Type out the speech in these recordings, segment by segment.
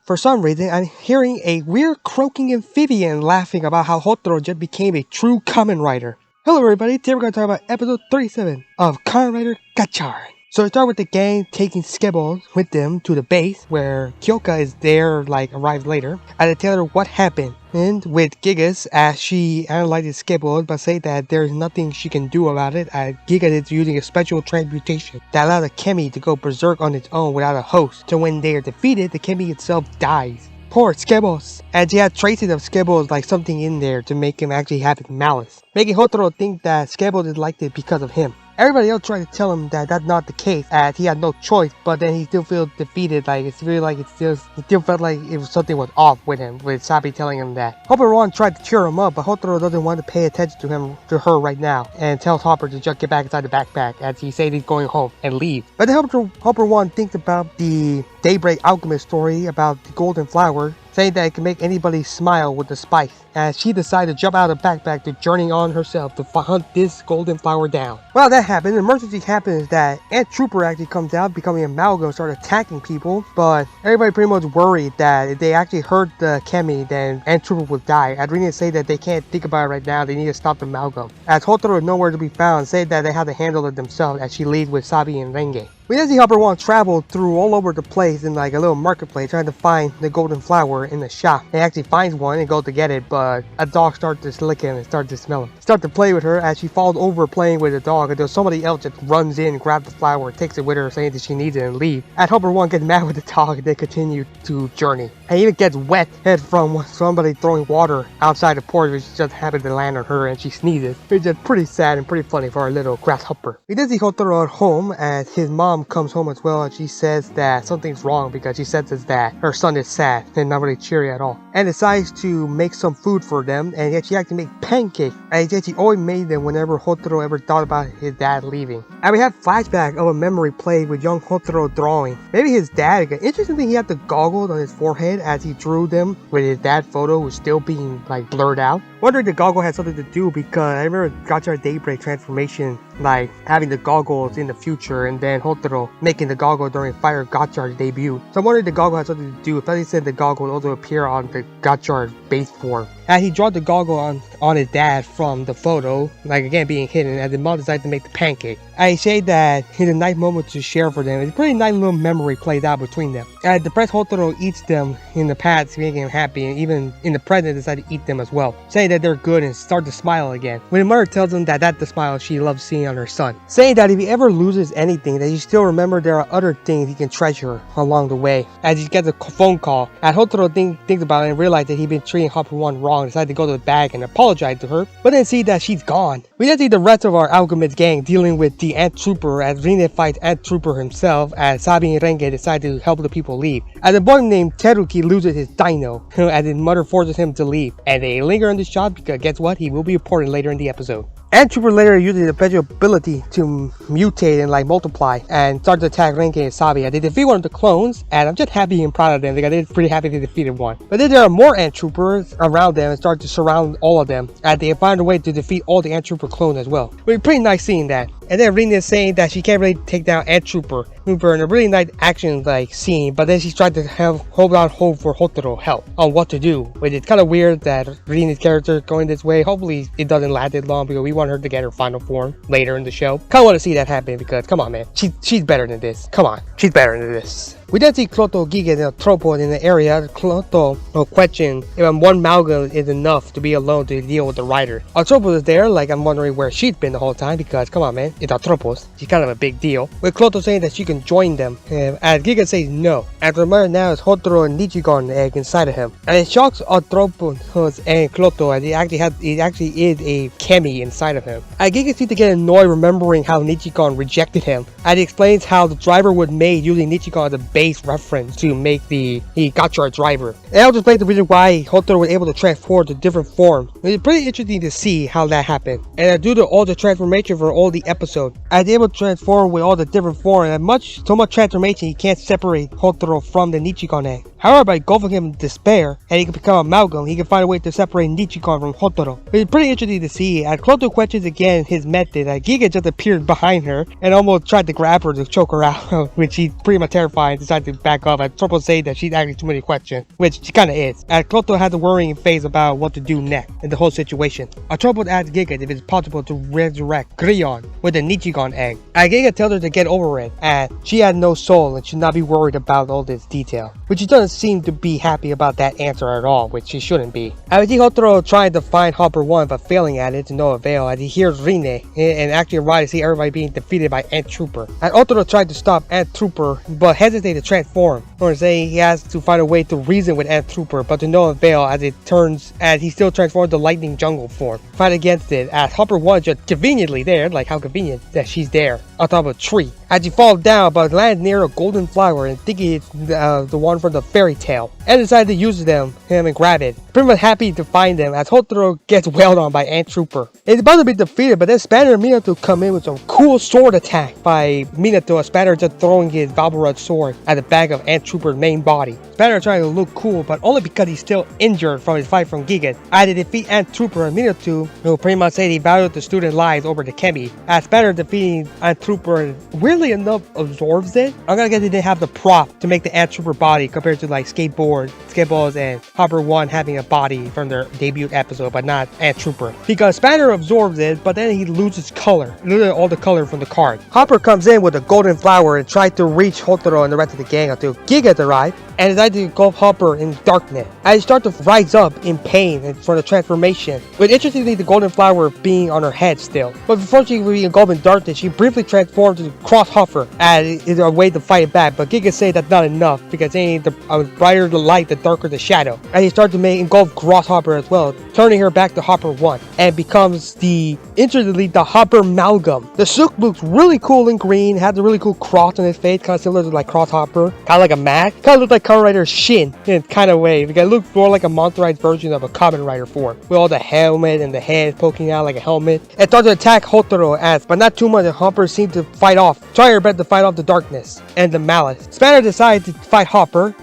For some reason, I'm hearing a weird croaking amphibian laughing about how Hopper1 just became a true Kamen Rider. Hello everybody, today we're going to talk about episode 37 of Kamen Rider Gotchard. So we start with the gang taking Skibbles with them to the base where Kyoka is there, arrived later, and they tell her what happened. And with Gigas, as she analyzes Skibbles but say that there's nothing she can do about it, as Gigas is using a special transmutation that allows the Kemi to go berserk on its own without a host. So when they are defeated, the Kemi itself dies. Poor Skibbles, as he had traces of Skibbles like something in there to make him actually have his malice, making Hopper1 think that Skibbles is like this because of him. Everybody else tried to tell him that that's not the case, as he had no choice, but then he still feels defeated, he still felt like something was off with him, with Sabi telling him that. Hopper1 tried to cheer him up, but Hopper1 doesn't want to pay attention to her right now, and tells Hopper to just get back inside the backpack, as he says he's going home, and leave. But then Hopper1 thinks about the Daybreak Alchemist story about the golden flower, saying that it can make anybody smile with the spice, as she decided to jump out of the backpack to journey on herself to hunt this golden flower down. Well, that happened. The emergency happens that Ant Trooper actually comes out, becoming a Malgam, and starts attacking people, but everybody pretty much worried that if they actually hurt the Kemi, then Ant Trooper would die. Adrena say that they can't think about it right now, they need to stop the Malgam. As Hopper is nowhere to be found, say that they have to handle it themselves, as she leaves with Sabi and Renge. We then see Hopper1 travel through all over the place in a little marketplace trying to find the golden flower in the shop. He actually finds one and goes to get it, but a dog starts to lick him and starts to smell him. Start to play with her as she falls over playing with the dog until somebody else just runs in, grabs the flower, takes it with her saying that she needs it and leaves. And Hopper1 gets mad with the dog and they continue to journey. And even gets wet head from somebody throwing water outside the porch, which just happened to land on her and she sneezes. It's just pretty sad and pretty funny for our little grasshopper. We then see Hopper at home as his mom comes home as well, and she says that something's wrong because she senses that her son is sad and not really cheery at all, and decides to make some food for them, and yet she actually makes pancakes, and yet she always made them whenever Hopper ever thought about his dad leaving. And we have flashback of a memory played with young Hopper drawing maybe his dad again. Interestingly, he had the goggles on his forehead as he drew them with his dad photo was still being blurred out. Wondering if the goggle had something to do, because I remember Gotchard Daybreak transformation having the goggles in the future, and then Hopper making the goggle during Fire Gotchard's debut. So I'm wondering if the goggle had something to do. I thought he said the goggle would also appear on the Gotchard base form. And he drew the goggle on his dad from the photo, again being hidden, as the mom decided to make the pancake. I say that it's a nice moment to share for them. It's a pretty nice little memory played out between them. And the depressed Hopper eats them in the past, making him happy, and even in the present decided to eat them as well, saying that they're good and start to smile again. When the mother tells him that that's the smile she loves seeing on her son, saying that if he ever loses anything, that he still remember there are other things he can treasure along the way. As he gets a phone call, and Hopper thinks about it and realizes that he'd been treating Hopper1 wrong, decided to go to the bag and apologize to her, but then see that she's gone. We then see the rest of our Alchemist gang dealing with the Ant Trooper, as Rene fights Ant Trooper himself, as Sabi and Renge decide to help the people leave. As a boy named Teruki loses his dino, as his mother forces him to leave, and they linger on the shot because guess what? He will be reported later in the episode. Ant Trooper later uses the special ability to mutate and multiply and start to attack Renge and Sabi. They defeat one of the clones, and I'm just happy and proud of them because they're pretty happy they defeated one. But then there are more Ant Troopers around them and start to surround all of them, and they find a way to defeat all the Ant Trooper clones as well. It's pretty nice seeing that. And then Rena is saying that she can't really take down Ant Trooper in a really nice action scene, but then she's trying to hold out hope for Hopper help on what to do. Which is kind of weird that Rena's character going this way. Hopefully it doesn't last that long because we want her to get her final form later in the show. Kind of want to see that happen because come on man, she's better than this. Come on, she's better than this. We then see Cloto, Gigas, and Tropo in the area. Cloto will question if one Malgam is enough to be alone to deal with the rider. Tropo is there, I'm wondering where she's been the whole time because, come on man, it's Atropos. She's kind of a big deal. With Cloto saying that she can join them, as Gigas says no. And remember now is Hopper and Nichigon egg inside of him. And it shocks Atropos and Cloto as it actually is a Kemi inside of him. And Gigas seems to get annoyed remembering how Nichigon rejected him. And he explains how the driver was made using Nichigon as a base reference to make the Gotchard driver. And I'll just explain the reason why Hopper was able to transform to different forms. It's pretty interesting to see how that happened. And due to all the transformation for all the episodes, I was able to transform with all the different forms, and so much transformation you can't separate Hopper from the Nichigon egg. However, by engulfing him in despair, and he can become a Malgam, he can find a way to separate Nichikan from Hotoro. It's pretty interesting to see. As Kloto questions again his method, Giga just appeared behind her and almost tried to grab her to choke her out, which she's pretty much terrified and decided to back up. And Tropo say that she's asking too many questions, which she kinda is. As Kloto has a worrying phase about what to do next in the whole situation. Tropo asks Giga if it's possible to resurrect Grion with a Nichikan egg. Giga tells her to get over it, as she has no soul and should not be worried about all this detail. Which she doesn't seem to be happy about that answer at all, which she shouldn't be. I see Hotoro trying to find Hopper1 but failing at it to no avail as he hears Rine and actually arrives to see everybody being defeated by Ant Trooper. And Hotoro tried to stop Ant Trooper but hesitated to transform, or say he has to find a way to reason with Ant Trooper but to no avail as he still transforms to lightning jungle form. Fight against it as Hopper1 just conveniently there, like how convenient that she's there on top of a tree. As she falls down but lands near a golden flower and thinking it's the one from the fairy tale, and decides to use him and grab it. Pretty much happy to find them as Hotoro gets wailed on by Ant Trooper. It's about to be defeated, but then Spanner and Minato come in with some cool sword attack by Minato, as Spanner just throwing his Valbarad sword at the back of Ant Trooper's main body. Spanner trying to look cool, but only because he's still injured from his fight from Gigas. As they defeat Ant Trooper and Minato, who pretty much say he valued the student lives over the Kemi. As Spanner defeating Ant Trooper weirdly enough absorbs it. I'm gonna guess they didn't have the prop to make the Ant Trooper body compared to like Skateboards and Hopper1 having a body from their debut episode, but not Ant Trooper. Because Spanner absorbs it, but then he loses color. Literally all the color from the card. Hopper comes in with a golden flower and tries to reach Hotoro and the rest of the gang until Gigas arrives and decides to engulf Hopper in darkness. As he starts to rise up in pain for the transformation, with interestingly the golden flower being on her head still. But before she would be engulfed in darkness, she briefly transforms to cross Hopper as is a way to fight it back. But Gigas say that's not enough because the brighter the light, the darker the shadow. And he starts to engulf Grasshopper as well, turning her back to Hopper1 and becomes interestingly the Hopper Malgam. The Sook looks really cool in green, has a really cool cross on his face, kind of similar to like Grasshopper, kind of like a mask, kind of looks like Kamen Rider Shin in kind of way, because it looks more like a monsterized version of a Kamen Rider form, with all the helmet and the head poking out like a helmet. And starts to attack Hotoro but not too much, and Hopper seems to try her best to fight off the darkness and the malice. Spanner decides to fight Hopper,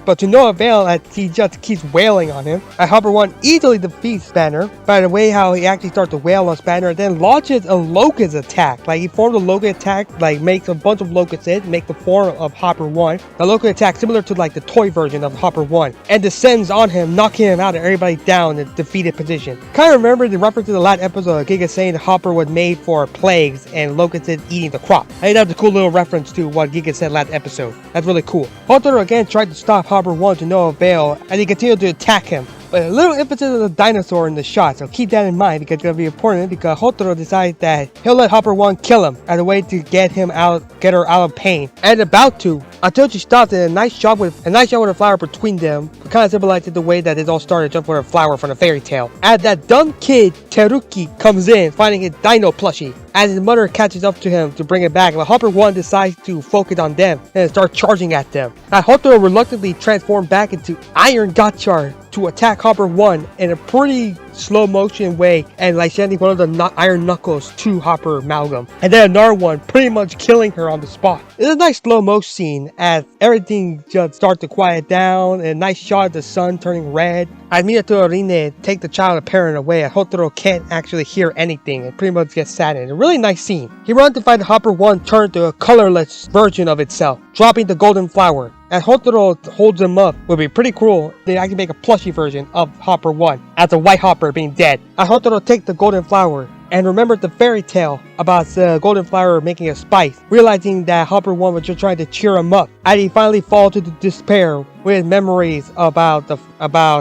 but to no avail as he just keeps wailing on him. And Hopper1 easily defeats Spanner by the way how he actually starts to wail on Spanner and then launches a locust attack. Like he formed a locust attack, like makes a bunch of locusts make the form of Hopper1. The locust attack similar to like the toy version of Hopper1 and descends on him, knocking him out and everybody down in defeated position. Kind of remember the reference to the last episode of Giga saying that Hopper was made for plagues and locusts eating the crop. I think that's a cool little reference to what Giga said last episode. That's really cool. Hotoro again tried to stop Hopper1 to no avail as he continued to attack him. But a little emphasis on the dinosaur in the shot, so keep that in mind because it's going to be important, because Hotoro decides that he'll let Hopper1 kill him as a way to get her out of pain. And about to, until she stops and a nice shot with a flower between them, kind of symbolizes the way that it all started just for a flower from a fairy tale. As that dumb kid, Teruki, comes in, finding his dino plushie. As his mother catches up to him to bring it back, but Hopper1 decides to focus on them and start charging at them. As Hotoro reluctantly transformed back into Iron Gotchard to attack Hopper1 in a pretty slow motion way and like sending one of the iron knuckles to Hopper Malgam. And then another one pretty much killing her on the spot. It's a nice slow motion scene as everything just starts to quiet down and a nice shot of the sun turning red. As Minato and Rine take the child and parent away, and Hotoro can't actually hear anything and pretty much gets saddened. A really nice scene. He runs to find Hopper1 turn to a colorless version of itself, dropping the golden flower. As Hotoro holds him up, would be pretty cool. They actually make a plushie version of Hopper1 as a white Hopper being dead. As Hotoro takes the golden flower and remembered the fairy tale about the golden flower making a spice, realizing that Hopper1 was just trying to cheer him up. As he finally falls to despair with memories about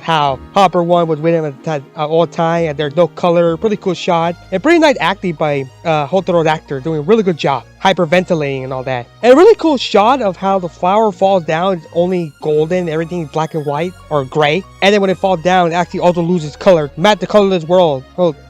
how Hopper1 was with him at all time and there's no color. Pretty cool shot and pretty nice acting by Hotoro's actor, doing a really good job hyperventilating and all that. And a really cool shot of how the flower falls down. It's only golden, everything's black and white or gray, and then when it falls down it actually also loses color, match the colorless world,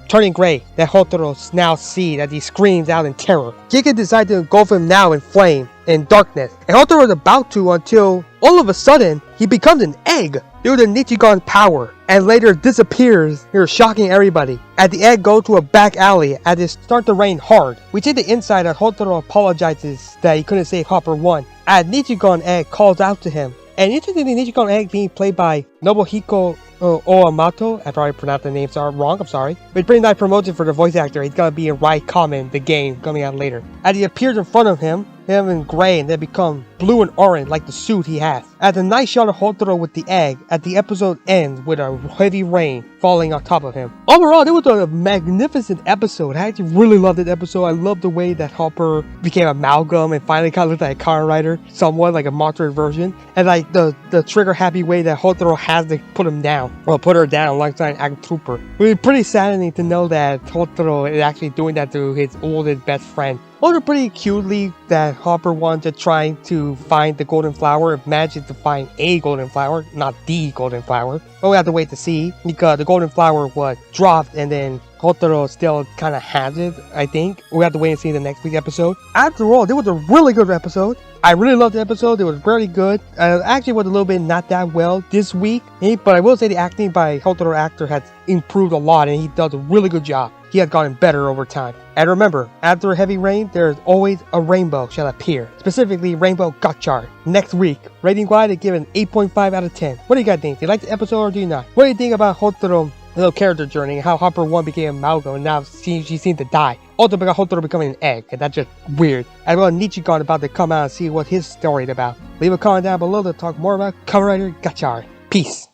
turning gray, that Hotoro now sees as he screams out in terror. Giga decides to engulf him now in flame and darkness, and Hotoro is about to until all of a sudden he becomes an egg due to Nichikan's power and later disappears here, shocking everybody. As the egg goes to a back alley as it starts to rain hard. We see the inside as Hotoro apologizes that he couldn't save Hopper1 as Nichikan egg calls out to him And interestingly, Nichikon Egg being played by Nobuhiko Oamato. I probably pronounced the names wrong, I'm sorry. But pretty nice promotion for the voice actor. He's gonna be in Right Kamen, the game, coming out later. As he appears in front of him in gray and then become blue and orange like the suit he has. At the nice shot of Hotaro with the egg, at the episode ends with a heavy rain falling on top of him. Overall, it was a magnificent episode. I actually really loved that episode. I love the way that Hopper became a Malgam and finally kind of looked like a Kamen Rider, somewhat like a monster version. And like the trigger happy way that Hotaro has to put him down, or put her down alongside an Act Trooper. It was pretty saddening to know that Hotaro is actually doing that to his oldest best friend. Also pretty cutely that Hopper1 just trying to find the golden flower, manages to find a golden flower, not the golden flower. But we have to wait to see, because the golden flower was dropped and then Hotaro still kind of has it, I think. We have to wait and see the next week's episode. After all, it was a really good episode. I really loved the episode. It was very good. Actually was a little bit not that well this week, but I will say the acting by Hotaro actor has improved a lot and he does a really good job. He has gotten better over time. And remember, after a heavy rain, there is always a rainbow shall appear. Specifically, Rainbow Gotchard. Next week, rating-wise, they give it an 8.5 out of 10. What do you guys think? Do you like the episode or do you not? What do you think about Hotaro's little character journey and how Hopper1 became a Malgam and now she seems to die? Also, because Hotaro becoming an egg, and that's just weird. As well, Nichikon about to come out and see what his story is about. Leave a comment down below to talk more about Kamen Rider Gotchard. Peace.